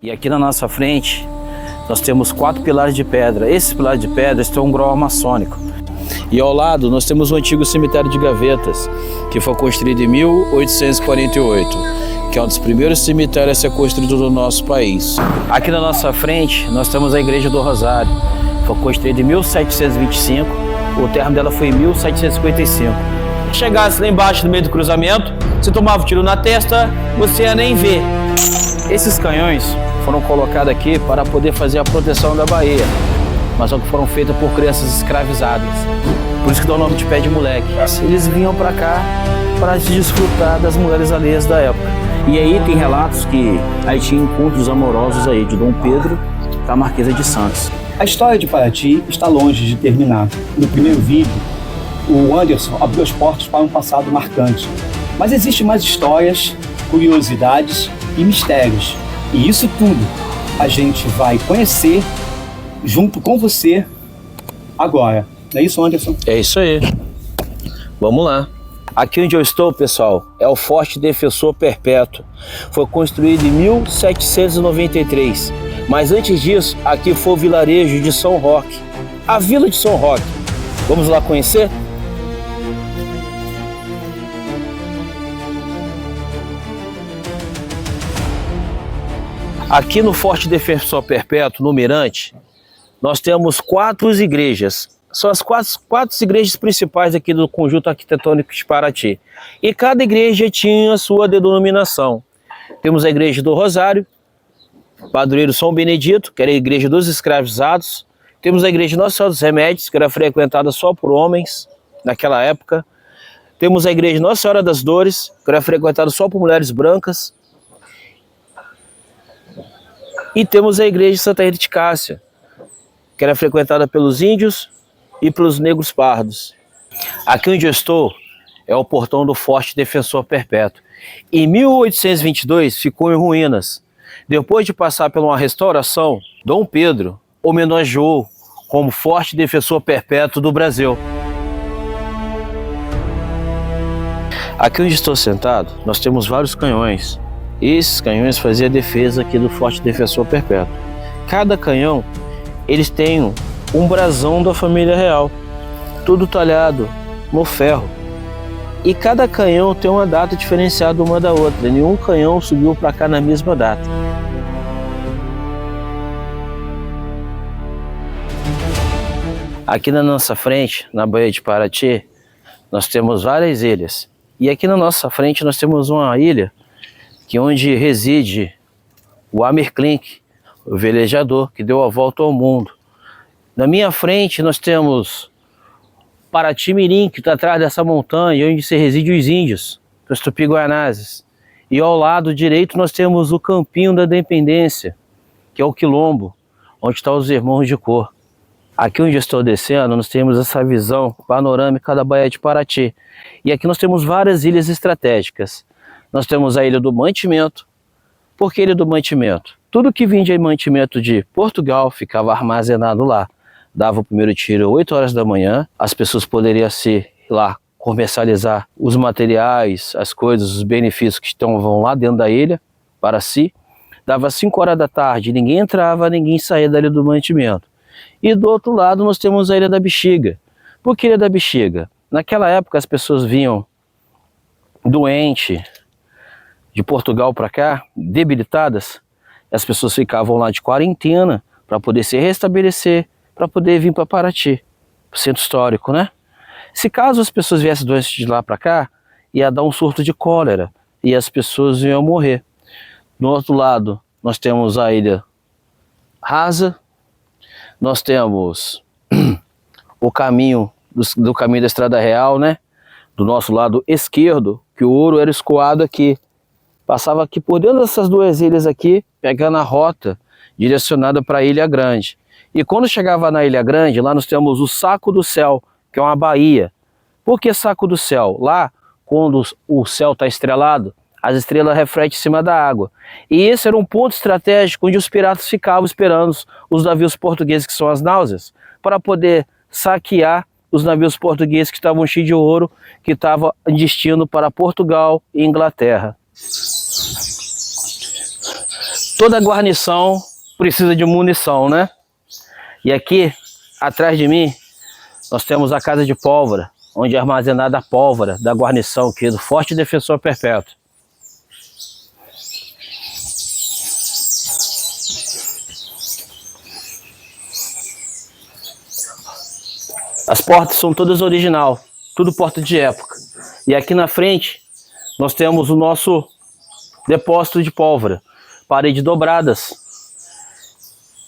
E aqui na nossa frente, nós temos 4 pilares de pedra. Esses pilares de pedra estão um grau maçônico. E ao lado nós temos o antigo cemitério de Gavetas, que foi construído em 1848, que é um dos primeiros cemitérios a ser construído no nosso país. Aqui na nossa frente nós temos a Igreja do Rosário. Foi construída em 1725, o término dela foi em 1755. Chegasse lá embaixo no meio do cruzamento, você tomava um tiro na testa, você ia nem ver. Esses canhões foram colocados aqui para poder fazer a proteção da Bahia, mas só que foram feitas por crianças escravizadas. Por isso que dá o nome de pé de moleque. Eles vinham para cá para desfrutar das mulheres alheias da época. E aí tem relatos que aí tinha encontros amorosos aí de Dom Pedro com a Marquesa de Santos. A história de Paraty está longe de terminar. No primeiro vídeo, o Anderson abriu as portas para um passado marcante. Mas existem mais histórias, curiosidades e mistérios. E isso tudo a gente vai conhecer junto com você agora. Não é isso, Anderson? É isso aí. Vamos lá. Aqui onde eu estou, pessoal, é o Forte Defensor Perpétuo. Foi construído em 1793. Mas antes disso, aqui foi o vilarejo de São Roque. A Vila de São Roque. Vamos lá conhecer? Aqui no Forte Defensor Perpétuo, no Mirante, nós temos 4 igrejas. São as quatro igrejas principais aqui do conjunto arquitetônico de Paraty. E cada igreja tinha a sua denominação. Temos a Igreja do Rosário, Padroeiro São Benedito, que era a igreja dos escravizados. Temos a Igreja Nossa Senhora dos Remédios, que era frequentada só por homens naquela época. Temos a Igreja Nossa Senhora das Dores, que era frequentada só por mulheres brancas. E temos a Igreja de Santa Rita de Cássia, que era frequentada pelos índios e pelos negros pardos. Aqui onde eu estou é o portão do Forte Defensor Perpétuo. Em 1822 ficou em ruínas. Depois de passar por uma restauração, Dom Pedro homenageou como Forte Defensor Perpétuo do Brasil. Aqui onde estou sentado, nós temos vários canhões. Esses canhões faziam a defesa aqui do Forte Defensor Perpétuo. Cada canhão, eles têm um brasão da família real, tudo talhado no ferro. E cada canhão tem uma data diferenciada uma da outra. Nenhum canhão subiu para cá na mesma data. Aqui na nossa frente, na Baía de Paraty, nós temos várias ilhas. E aqui na nossa frente nós temos uma ilha que onde reside o Amir Klink, o velejador que deu a volta ao mundo. Na minha frente nós temos Paraty Mirim, que está atrás dessa montanha, onde se reside os índios, os Tupi-Guanazes. E ao lado direito nós temos o Campinho da Independência, que é o Quilombo, onde estão os irmãos de cor. Aqui onde eu estou descendo, nós temos essa visão panorâmica da Baía de Paraty. E aqui nós temos várias ilhas estratégicas. Nós temos a Ilha do Mantimento. Por que Ilha do Mantimento? Tudo que vinha de mantimento de Portugal ficava armazenado lá. Dava o primeiro tiro às 8 horas da manhã, as pessoas poderiam ir lá comercializar os materiais, as coisas, os benefícios que estavam lá dentro da ilha para si. Dava 5 horas da tarde, ninguém entrava, ninguém saía da Ilha do Mantimento. E do outro lado nós temos a Ilha da Bexiga. Por que Ilha da Bexiga? Naquela época as pessoas vinham doentes de Portugal para cá, debilitadas, as pessoas ficavam lá de quarentena para poder se restabelecer, para poder vir para Paraty, para o centro histórico, né? Se caso as pessoas viessem doentes de lá para cá, ia dar um surto de cólera e as pessoas iam morrer. Do outro lado, nós temos a Ilha Rasa, nós temos o caminho do caminho da Estrada Real, né? Do nosso lado esquerdo, que o ouro era escoado aqui. Passava aqui por dentro dessas duas ilhas aqui, pegando a rota direcionada para a Ilha Grande. E quando chegava na Ilha Grande, lá nós temos o Saco do Céu, que é uma baía. Por que Saco do Céu? Lá, quando o céu está estrelado, as estrelas refletem em cima da água. E esse era um ponto estratégico onde os piratas ficavam esperando os navios portugueses, que são as náuseas, para poder saquear os navios portugueses que estavam cheios de ouro, que estavam em destino para Portugal e Inglaterra. Toda guarnição precisa de munição, né? E aqui, atrás de mim, nós temos a Casa de Pólvora, onde é armazenada a pólvora da guarnição aqui do Forte Defensor Perpétuo. As portas são todas original, tudo porta de época. E aqui na frente, nós temos o nosso depósito de pólvora, paredes dobradas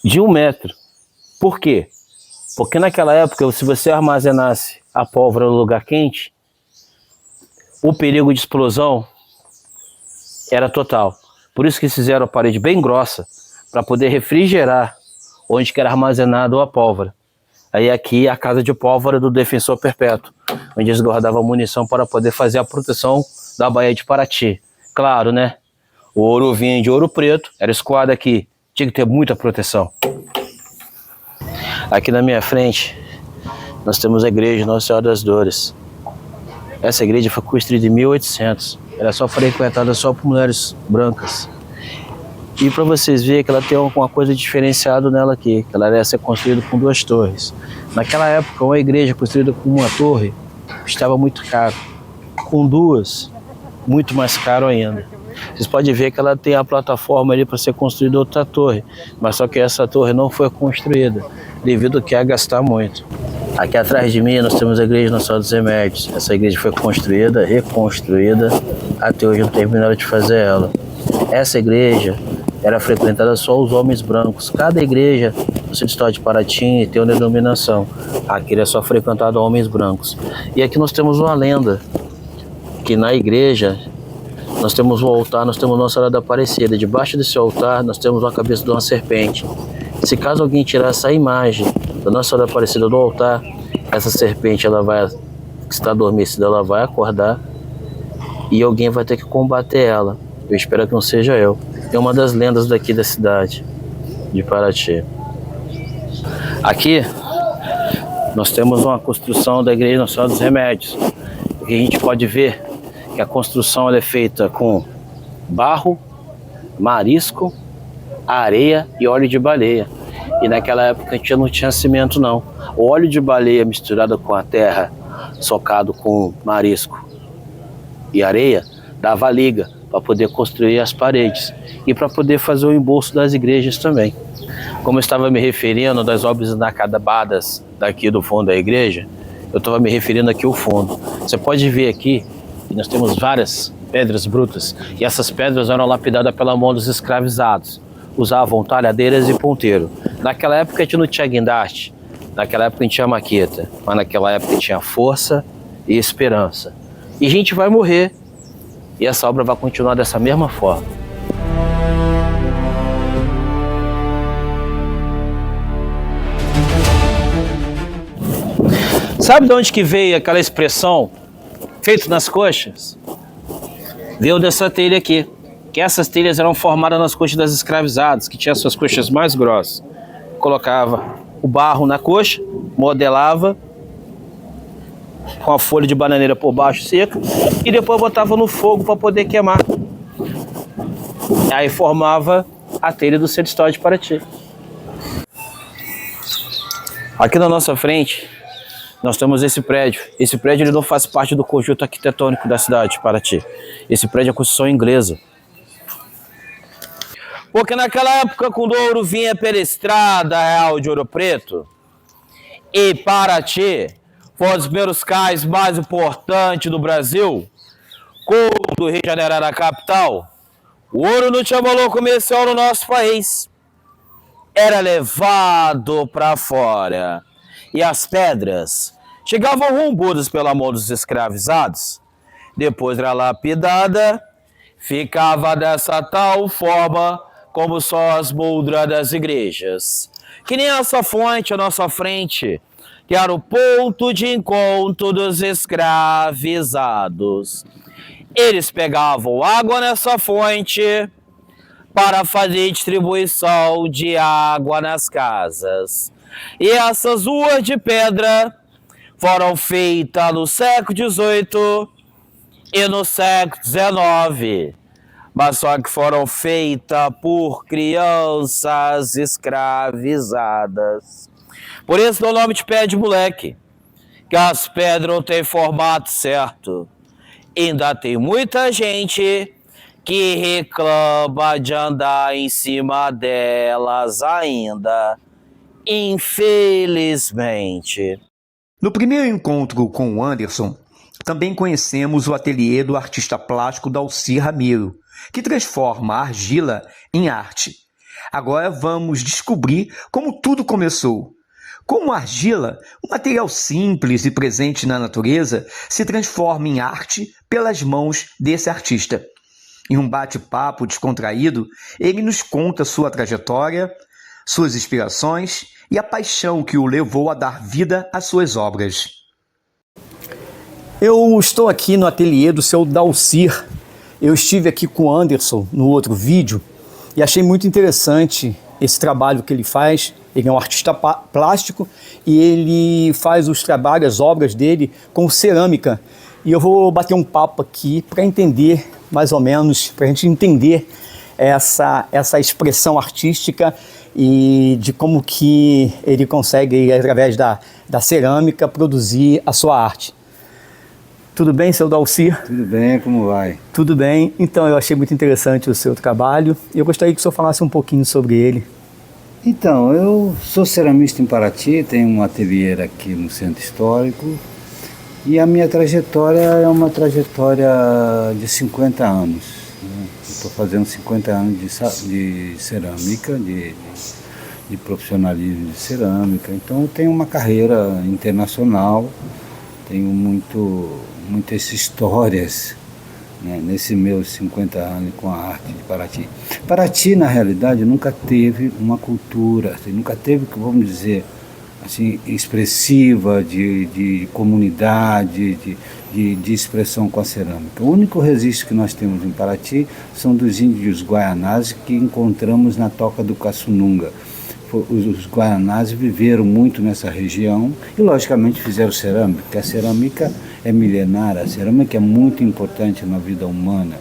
de 1 metro. Por quê? Porque naquela época, se você armazenasse a pólvora no lugar quente, o perigo de explosão era total. Por isso que fizeram a parede bem grossa, para poder refrigerar onde que era armazenado a pólvora. Aí aqui a Casa de Pólvora do Defensor Perpétuo, onde eles guardavam munição para poder fazer a proteção da Baía de Paraty. Claro, né? O ouro vinha de Ouro Preto, era escoado aqui, tinha que ter muita proteção. Aqui na minha frente, nós temos a igreja Nossa Senhora das Dores. Essa igreja foi construída em 1800, era só frequentada só por mulheres brancas. E para vocês verem que ela tem uma coisa diferenciada nela aqui, que ela ia ser construída com 2 torres. Naquela época, uma igreja construída com 1 torre estava muito caro. Com 2, muito mais caro ainda. Vocês podem ver que ela tem a plataforma ali para ser construída outra torre, mas só que essa torre não foi construída, devido a que ia gastar muito. Aqui atrás de mim nós temos a igreja Nossa Senhora dos Remédios. Essa igreja foi construída, reconstruída, até hoje não terminaram de fazer ela. Essa igreja era frequentada só os homens brancos. Cada igreja no Centro de Paraty tem uma denominação. Aqui é só frequentado a homens brancos. E aqui nós temos uma lenda, que na igreja nós temos um altar, nós temos Nossa Senhora da Aparecida. Debaixo desse altar nós temos uma cabeça de uma serpente. Se caso alguém tirar essa imagem da Nossa Senhora da Aparecida do altar, essa serpente ela vai, que está adormecida, ela vai acordar e alguém vai ter que combater ela. Eu espero que não seja eu. É uma das lendas daqui da cidade de Paraty. Aqui nós temos uma construção da igreja Nossa Senhora dos Remédios. Aqui a gente pode ver que a construção ela é feita com barro, marisco, areia e óleo de baleia. E naquela época a gente não tinha cimento não. O óleo de baleia misturado com a terra, socado com marisco e areia, dava liga para poder construir as paredes e para poder fazer o embolso das igrejas também. Como eu estava me referindo das obras inacabadas daqui do fundo da igreja, eu estava me referindo aqui ao fundo. Você pode ver aqui que nós temos várias pedras brutas e essas pedras eram lapidadas pela mão dos escravizados. Usavam talhadeiras e ponteiro. Naquela época a gente não tinha guindaste, naquela época a gente tinha maqueta, mas naquela época tinha força e esperança. E a gente vai morrer e essa obra vai continuar dessa mesma forma. Sabe de onde que veio aquela expressão feito nas coxas? Veio dessa telha aqui, que essas telhas eram formadas nas coxas das escravizadas, que tinham suas coxas mais grossas. Colocava o barro na coxa, modelava com a folha de bananeira por baixo seca e depois botava no fogo para poder queimar. Aí formava a telha do Centro Histórico de Paraty. Aqui na nossa frente nós temos esse prédio. Esse prédio ele não faz parte do conjunto arquitetônico da cidade de Paraty. Esse prédio é construção inglesa. Porque naquela época, quando o ouro vinha pela estrada real de Ouro Preto, e Paraty foi um dos primeiros cais mais importantes do Brasil, quando o Rio de Janeiro era a capital, o ouro não tinha valor comercial no nosso país. Era levado para fora. E as pedras chegavam rombudas pela mão dos escravizados, depois era lapidada, ficava dessa tal forma como só as moldras das igrejas. Que nem essa fonte à nossa frente, que era o ponto de encontro dos escravizados. Eles pegavam água nessa fonte para fazer distribuição de água nas casas. E essas ruas de pedra foram feitas no século XVIII e no século XIX mas só que foram feitas por crianças escravizadas. Por isso o nome de pé de moleque, que as pedras não têm formato certo. Ainda tem muita gente que reclama de andar em cima delas ainda, infelizmente. No primeiro encontro com o Anderson, também conhecemos o ateliê do artista plástico Dalcir Ramiro, que transforma a argila em arte. Agora vamos descobrir como tudo começou. Como a argila, um material simples e presente na natureza, se transforma em arte pelas mãos desse artista. Em um bate-papo descontraído, ele nos conta sua trajetória, suas inspirações e a paixão que o levou a dar vida às suas obras. Eu estou aqui no ateliê do seu Dalcir. Eu estive aqui com o Anderson no outro vídeo e achei muito interessante esse trabalho que ele faz. Ele é um artista plástico e ele faz os trabalhos, as obras dele com cerâmica. E eu vou bater um papo aqui para entender, mais ou menos, para a gente entender essa expressão artística e de como que ele consegue, através da cerâmica, produzir a sua arte. Tudo bem, seu Dalcir? Tudo bem, como vai? Tudo bem. Então, eu achei muito interessante o seu trabalho e eu gostaria que o senhor falasse um pouquinho sobre ele. Então, eu sou ceramista em Paraty, tenho um ateliê aqui no Centro Histórico e a minha trajetória é uma trajetória de 50 anos. Estou fazendo 50 anos de cerâmica, de profissionalismo de cerâmica, então eu tenho uma carreira internacional, tenho muitas histórias, né, nesses meus 50 anos com a arte de Paraty. Paraty, na realidade, nunca teve uma cultura, nunca teve, vamos dizer, assim, expressiva, de comunidade, de expressão com a cerâmica. O único registro que nós temos em Paraty são dos índios Guaianazes que encontramos na Toca do Caçununga. Os Guaianazes viveram muito nessa região e, logicamente, fizeram cerâmica, porque a cerâmica é milenária, a cerâmica é muito importante na vida humana,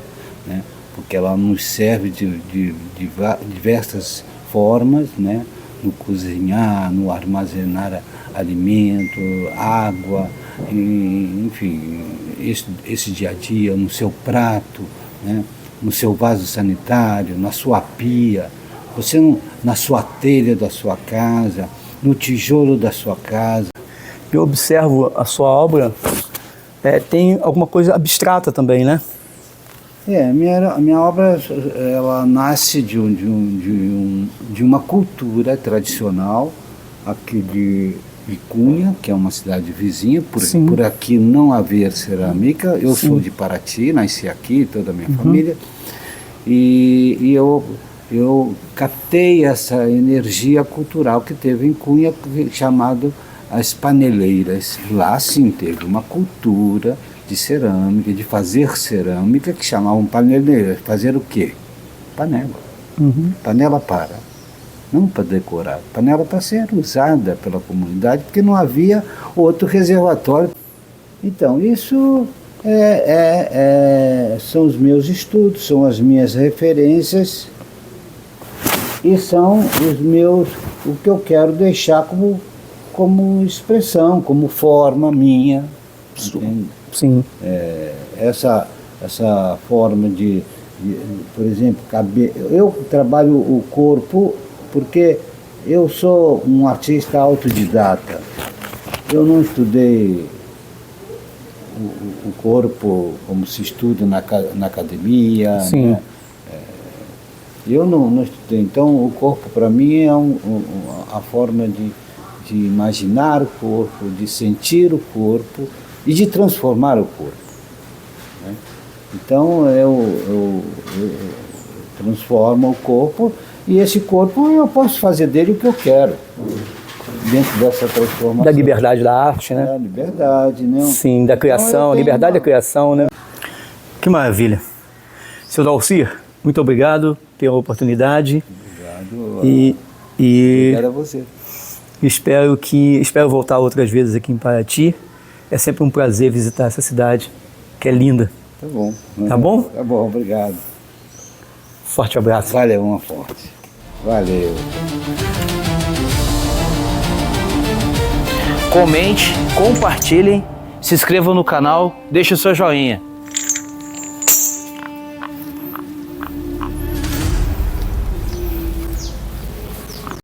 né? Porque ela nos serve de diversas formas, né? No cozinhar, no armazenar alimento, água, enfim, esse dia a dia, no seu prato, né? No seu vaso sanitário, na sua pia, na sua telha da sua casa, no tijolo da sua casa. Eu observo a sua obra, tem alguma coisa abstrata também, né? Minha obra ela nasce de uma cultura tradicional aqui de Cunha, que é uma cidade vizinha, por aqui não haver cerâmica. Eu sou de Paraty, nasci aqui, toda a minha família, e eu captei essa energia cultural que teve em Cunha, chamado as paneleiras. Lá sim teve uma cultura de cerâmica, de fazer cerâmica, que chamavam paneleiras. Fazer o quê? Panela. Panela não para decorar, panela para ser usada pela comunidade, porque não havia outro reservatório. Então, isso são os meus estudos, são as minhas referências e são o que eu quero deixar como expressão, como forma minha. Sim. Essa forma por exemplo, eu trabalho o corpo porque eu sou um artista autodidata. Eu não estudei o corpo como se estuda na academia. Sim. Né? Eu não estudei. Então, o corpo para mim é a forma de imaginar o corpo, de sentir o corpo e de transformar o corpo. Né? Então, eu transformo o corpo e esse corpo eu posso fazer dele o que eu quero, dentro dessa transformação. Da liberdade da arte, né? Da liberdade, né? Sim, da criação, liberdade da criação, né? Que maravilha. Seu Dalcir, muito obrigado pela oportunidade. Obrigado. Obrigado a você. Espero voltar outras vezes aqui em Paraty. É sempre um prazer visitar essa cidade, que é linda. Tá bom. Tá bom? Tá bom, obrigado. Forte abraço. Valeu, uma forte. Valeu. Comente, compartilhem, se inscrevam no canal, deixem o seu joinha.